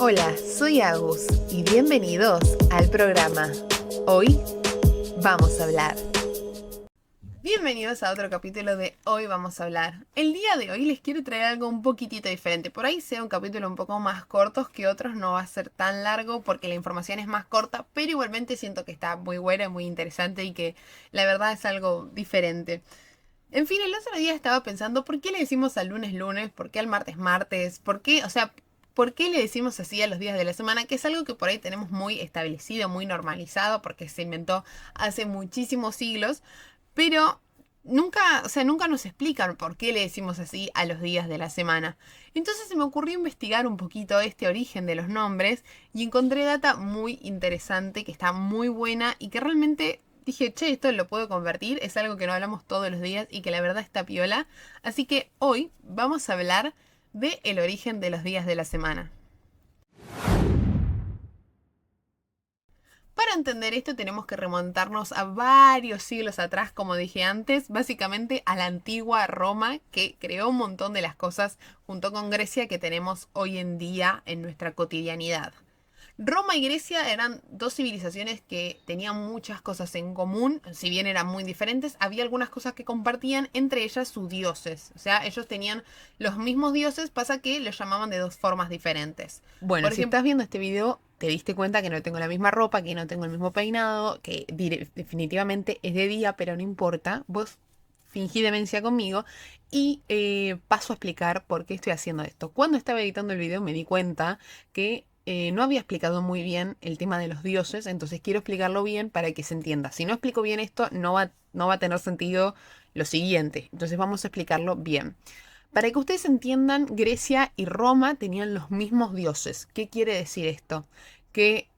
Hola, soy Agus y bienvenidos al programa. Hoy vamos a hablar. Bienvenidos a otro capítulo de Hoy vamos a hablar. El día de hoy les quiero traer algo un poquitito diferente. Por ahí sea un capítulo un poco más corto que otros, no va a ser tan largo porque la información es más corta, pero igualmente siento que está muy buena, muy interesante y que la verdad es algo diferente. En fin, el otro día estaba pensando, ¿por qué le decimos al lunes lunes? ¿Por qué al martes martes? ¿Por qué? O sea, ¿por qué le decimos así a los días de la semana? Que es algo que por ahí tenemos muy establecido, muy normalizado, porque se inventó hace muchísimos siglos, pero nunca nos explican por qué le decimos así a los días de la semana. Entonces se me ocurrió investigar un poquito este origen de los nombres y encontré data muy interesante, que está muy buena y que realmente dije, che, esto lo puedo convertir, es algo que no hablamos todos los días y que la verdad está piola. Así que hoy vamos a hablar de el origen de los días de la semana. Para entender esto tenemos que remontarnos a varios siglos atrás, como dije antes, básicamente a la antigua Roma, que creó un montón de las cosas junto con Grecia que tenemos hoy en día en nuestra cotidianidad. Roma y Grecia eran dos civilizaciones que tenían muchas cosas en común, si bien eran muy diferentes, había algunas cosas que compartían, entre ellas sus dioses. O sea, ellos tenían los mismos dioses, pasa que los llamaban de dos formas diferentes. Bueno, por ejemplo, si estás viendo este video, te diste cuenta que no tengo la misma ropa, que no tengo el mismo peinado, que definitivamente es de día, pero no importa. Vos fingí demencia conmigo y paso a explicar por qué estoy haciendo esto. Cuando estaba editando el video me di cuenta que no había explicado muy bien el tema de los dioses, entonces quiero explicarlo bien para que se entienda. Si no explico bien esto, no va a tener sentido lo siguiente. Entonces vamos a explicarlo bien. Para que ustedes entiendan, Grecia y Roma tenían los mismos dioses. ¿Qué quiere decir esto? Que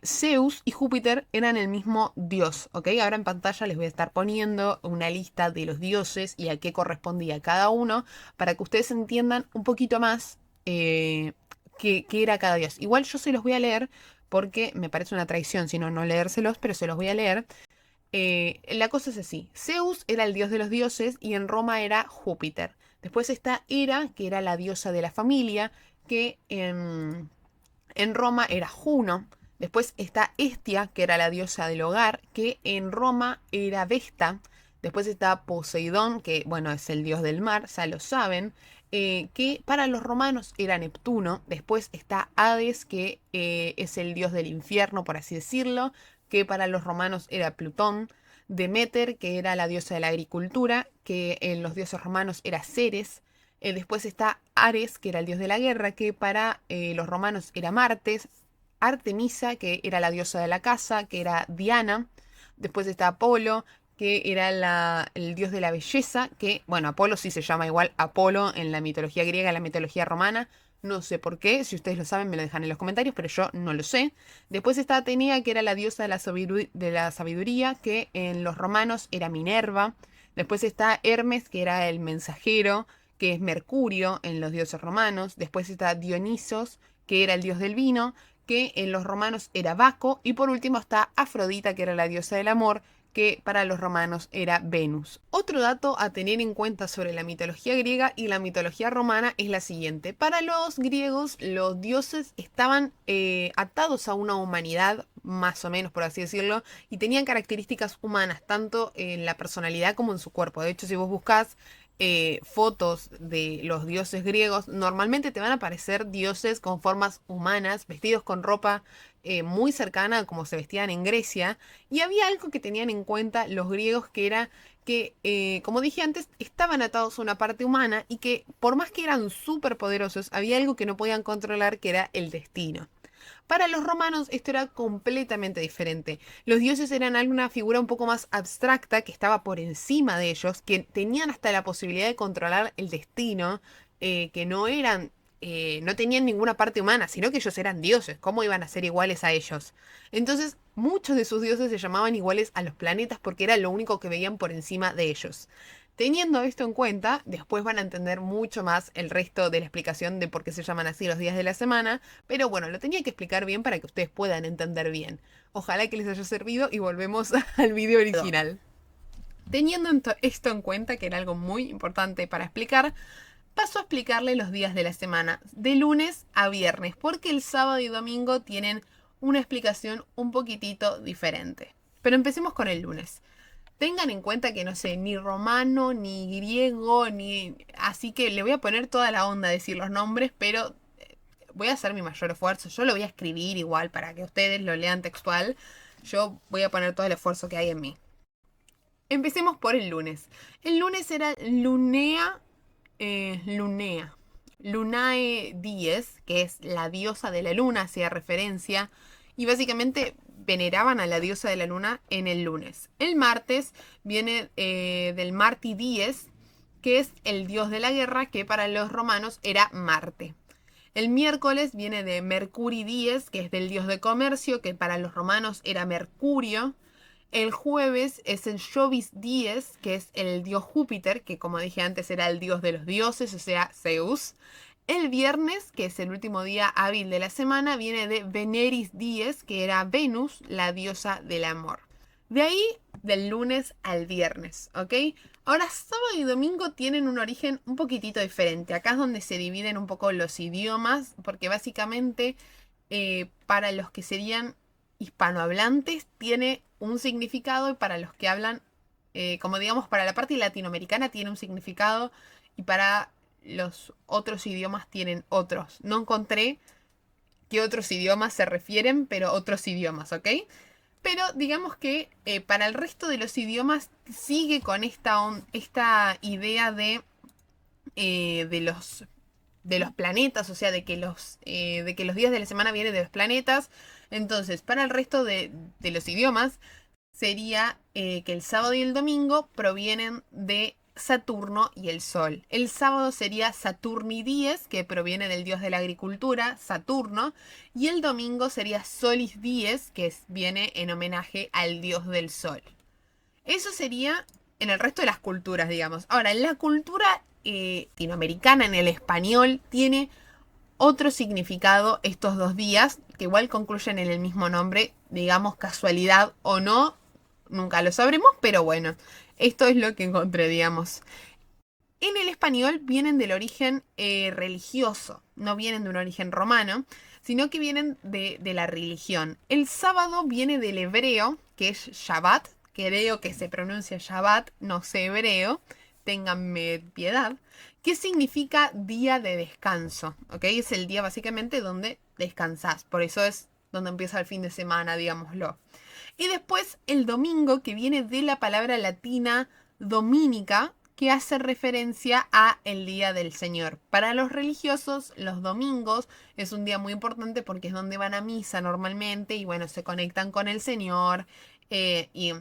Zeus y Júpiter eran el mismo dios, ¿ok? Ahora en pantalla les voy a estar poniendo una lista de los dioses y a qué correspondía cada uno, para que ustedes entiendan un poquito más qué era cada dios. Igual yo se los voy a leer porque me parece una traición, si no, no leérselos, pero se los voy a leer. La cosa es así. Zeus era el dios de los dioses y en Roma era Júpiter. Después está Hera, que era la diosa de la familia, que en Roma era Juno. Después está Hestia, que era la diosa del hogar, que en Roma era Vesta. Después está Poseidón, que bueno, es el dios del mar, ya lo saben, que para los romanos era Neptuno. Después está Hades, que es el dios del infierno, por así decirlo, que para los romanos era Plutón. Demeter, que era la diosa de la agricultura, que en los dioses romanos era Ceres. Después está Ares, que era el dios de la guerra, que para los romanos era Martes. Artemisa, que era la diosa de la casa, que era Diana. Después está Apolo, que era el dios de la belleza, que, bueno, Apolo sí se llama igual Apolo en la mitología griega, en la mitología romana. No sé por qué, si ustedes lo saben me lo dejan en los comentarios, pero yo no lo sé. Después está Atenea, que era la diosa de la sabiduría, que en los romanos era Minerva. Después está Hermes, que era el mensajero, que es Mercurio en los dioses romanos. Después está Dionisos, que era el dios del vino, que en los romanos era Baco. Y por último está Afrodita, que era la diosa del amor, que para los romanos era Venus. Otro dato a tener en cuenta sobre la mitología griega y la mitología romana es la siguiente. Para los griegos, los dioses estaban atados a una humanidad, más o menos por así decirlo, y tenían características humanas, tanto en la personalidad como en su cuerpo. De hecho, si vos buscás fotos de los dioses griegos, normalmente te van a aparecer dioses con formas humanas, vestidos con ropa muy cercana a como se vestían en Grecia. Y había algo que tenían en cuenta los griegos, que era que, como dije antes, estaban atados a una parte humana y que por más que eran súper poderosos, había algo que no podían controlar, que era el destino. Para los romanos esto era completamente diferente. Los dioses eran alguna figura un poco más abstracta que estaba por encima de ellos, que tenían hasta la posibilidad de controlar el destino, que no eran, no tenían ninguna parte humana, sino que ellos eran dioses. ¿Cómo iban a ser iguales a ellos? Entonces, muchos de sus dioses se llamaban iguales a los planetas porque era lo único que veían por encima de ellos. Teniendo esto en cuenta, después van a entender mucho más el resto de la explicación de por qué se llaman así los días de la semana, pero bueno, lo tenía que explicar bien para que ustedes puedan entender bien. Ojalá que les haya servido y volvemos al video original. Teniendo esto en cuenta, que era algo muy importante para explicar, paso a explicarle los días de la semana, de lunes a viernes, porque el sábado y domingo tienen una explicación un poquitito diferente. Pero empecemos con el lunes. Tengan en cuenta que no sé ni romano, ni griego, ni... Así que le voy a poner toda la onda a decir los nombres, pero voy a hacer mi mayor esfuerzo. Yo lo voy a escribir igual para que ustedes lo lean textual. Yo voy a poner todo el esfuerzo que hay en mí. Empecemos por el lunes. El lunes era Lunae Dies, que es la diosa de la luna, hacía referencia. Y básicamente veneraban a la diosa de la luna en el lunes. El martes viene del Marti Dies, que es el dios de la guerra, que para los romanos era Marte. El miércoles viene de Mercuri Dies, que es del dios de comercio, que para los romanos era Mercurio. El jueves es el Jovis Dies, que es el dios Júpiter, que como dije antes era el dios de los dioses, o sea, Zeus. El viernes, que es el último día hábil de la semana, viene de Veneris Dies, que era Venus, la diosa del amor. De ahí, del lunes al viernes, ¿ok? Ahora, sábado y domingo tienen un origen un poquitito diferente. Acá es donde se dividen un poco los idiomas, porque básicamente para los que serían hispanohablantes tiene un significado y para los que hablan, como digamos, para la parte latinoamericana tiene un significado y para los otros idiomas tienen otros. No encontré qué otros idiomas se refieren, pero otros idiomas, ¿ok? Pero digamos que para el resto de los idiomas sigue con esta idea de los planetas, o sea, de que los días de la semana vienen de los planetas. Entonces, para el resto de los idiomas sería que el sábado y el domingo provienen de Saturno y el Sol. El sábado sería Saturni Dies, que proviene del dios de la agricultura, Saturno, y el domingo sería Solis Dies, que viene en homenaje al dios del Sol. Eso sería en el resto de las culturas, digamos. Ahora, en la cultura latinoamericana, en el español, tiene otro significado estos dos días, que igual concluyen en el mismo nombre, digamos casualidad o no, nunca lo sabremos, pero bueno, esto es lo que encontré, digamos. En el español vienen del origen religioso, no vienen de un origen romano, sino que vienen de la religión. El sábado viene del hebreo, que es Shabbat, creo que se pronuncia Shabbat, no sé hebreo, ténganme piedad, que significa día de descanso, ¿ok? Es el día básicamente donde descansás, por eso es donde empieza el fin de semana, digámoslo. Y después el domingo, que viene de la palabra latina dominica, que hace referencia a el Día del Señor. Para los religiosos, los domingos es un día muy importante porque es donde van a misa normalmente y bueno, se conectan con el Señor y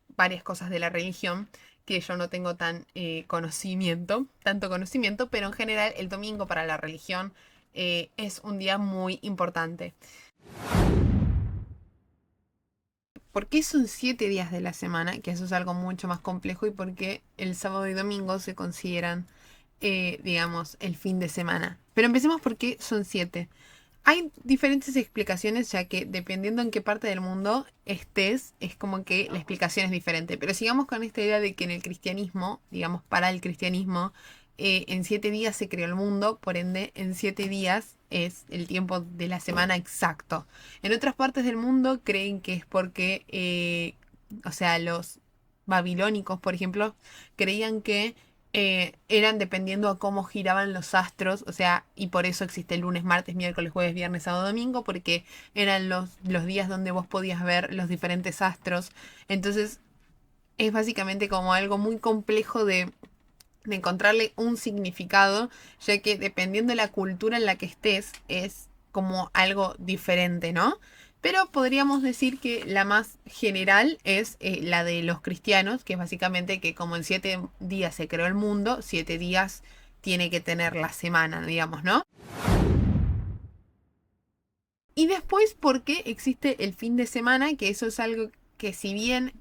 varias cosas de la religión que yo no tengo tanto conocimiento, pero en general el domingo para la religión es un día muy importante. ¿Por qué son 7 días de la semana? Que eso es algo mucho más complejo y porque el sábado y domingo se consideran, digamos, el fin de semana. Pero empecemos por qué son 7. Hay diferentes explicaciones, ya que dependiendo en qué parte del mundo estés, es como que la explicación es diferente. Pero sigamos con esta idea de que en el cristianismo, digamos, para el cristianismo, en 7 días se creó el mundo, por ende, en 7 días es el tiempo de la semana exacto. En otras partes del mundo creen que es porque, o sea, los babilónicos, por ejemplo, creían que eran dependiendo a cómo giraban los astros, o sea, y por eso existe el lunes, martes, miércoles, jueves, viernes, sábado, domingo, porque eran los días donde vos podías ver los diferentes astros. Entonces, es básicamente como algo muy complejo de encontrarle un significado, ya que dependiendo de la cultura en la que estés, es como algo diferente, ¿no? Pero podríamos decir que la más general es la de los cristianos, que es básicamente que como en 7 días se creó el mundo, 7 días tiene que tener la semana, digamos, ¿no? Y después, ¿por qué existe el fin de semana? Que eso es algo que si bien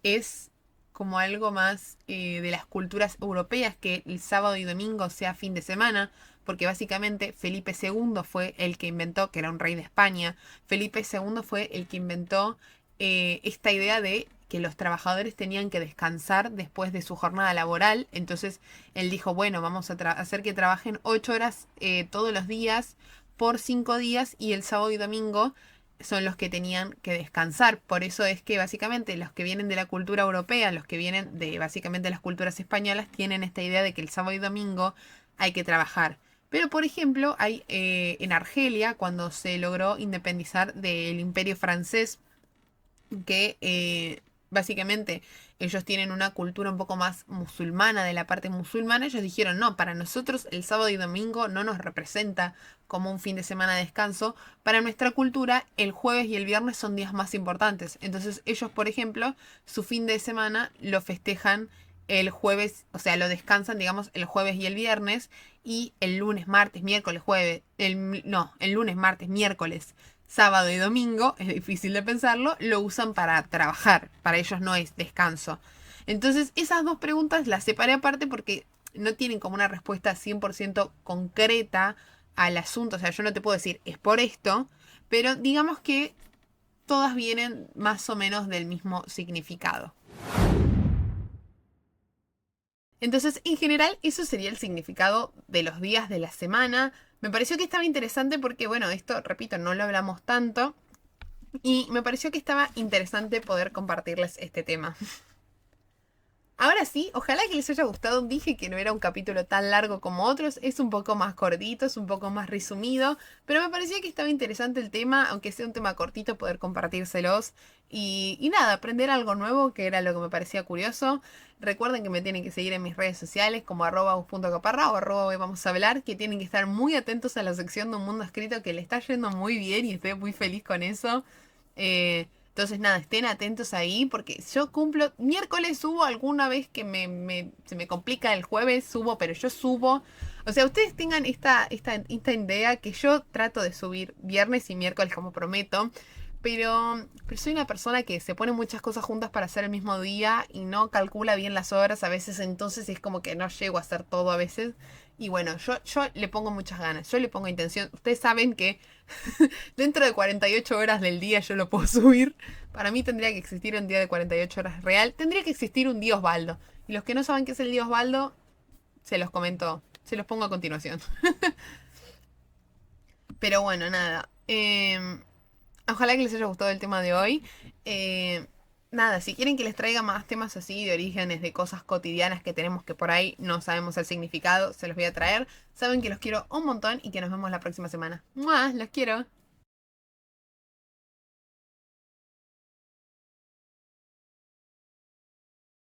es como algo más de las culturas europeas, que el sábado y domingo sea fin de semana, porque básicamente Felipe II fue el que inventó, que era un rey de España, Felipe II fue el que inventó esta idea de que los trabajadores tenían que descansar después de su jornada laboral. Entonces él dijo, bueno, vamos a hacer que trabajen 8 horas todos los días por 5 días y el sábado y domingo son los que tenían que descansar. Por eso es que básicamente los que vienen de la cultura europea, los que vienen de básicamente las culturas españolas, tienen esta idea de que el sábado y domingo hay que trabajar. Pero, por ejemplo, hay en Argelia, cuando se logró independizar del Imperio francés, que básicamente ellos tienen una cultura un poco más musulmana, de la parte musulmana, ellos dijeron, no, para nosotros el sábado y domingo no nos representa como un fin de semana de descanso, para nuestra cultura el jueves y el viernes son días más importantes. Entonces ellos, por ejemplo, su fin de semana lo festejan el jueves, o sea, lo descansan, digamos, el jueves y el viernes, y el lunes, martes, miércoles, jueves, no, el lunes, martes, miércoles, sábado y domingo, es difícil de pensarlo, lo usan para trabajar. Para ellos no es descanso. Entonces, esas dos preguntas las separé aparte porque no tienen como una respuesta 100% concreta al asunto. O sea, yo no te puedo decir, es por esto, pero digamos que todas vienen más o menos del mismo significado. Entonces, en general, eso sería el significado de los días de la semana. Me pareció que estaba interesante porque, bueno, esto, repito, no lo hablamos tanto. Y me pareció que estaba interesante poder compartirles este tema. Ahora sí, ojalá que les haya gustado. Dije que no era un capítulo tan largo como otros. Es un poco más cortito, es un poco más resumido. Pero me parecía que estaba interesante el tema, aunque sea un tema cortito, poder compartírselos. Y nada, aprender algo nuevo, que era lo que me parecía curioso. Recuerden que me tienen que seguir en mis redes sociales como @us.caparra o @vamos a hablar, que tienen que estar muy atentos a la sección de Un Mundo Escrito, que le está yendo muy bien y estoy muy feliz con eso. Entonces nada, estén atentos ahí porque yo cumplo, miércoles subo alguna vez que se me complica el jueves, subo, pero yo subo. O sea, ustedes tengan esta idea que yo trato de subir viernes y miércoles como prometo, pero soy una persona que se pone muchas cosas juntas para hacer el mismo día y no calcula bien las horas a veces, entonces es como que no llego a hacer todo a veces. Y bueno, yo le pongo muchas ganas, yo le pongo intención. Ustedes saben que dentro de 48 horas del día yo lo puedo subir. Para mí tendría que existir un día de 48 horas real. Tendría que existir un día Osvaldo. Y los que no saben qué es el día Osvaldo, se los comento, se los pongo a continuación. Pero bueno, nada. Ojalá que les haya gustado el tema de hoy. Eh, Nada, si quieren que les traiga más temas así de orígenes, de cosas cotidianas que tenemos que por ahí no sabemos el significado, se los voy a traer. Saben que los quiero un montón y que nos vemos la próxima semana. ¡Mua! Los quiero.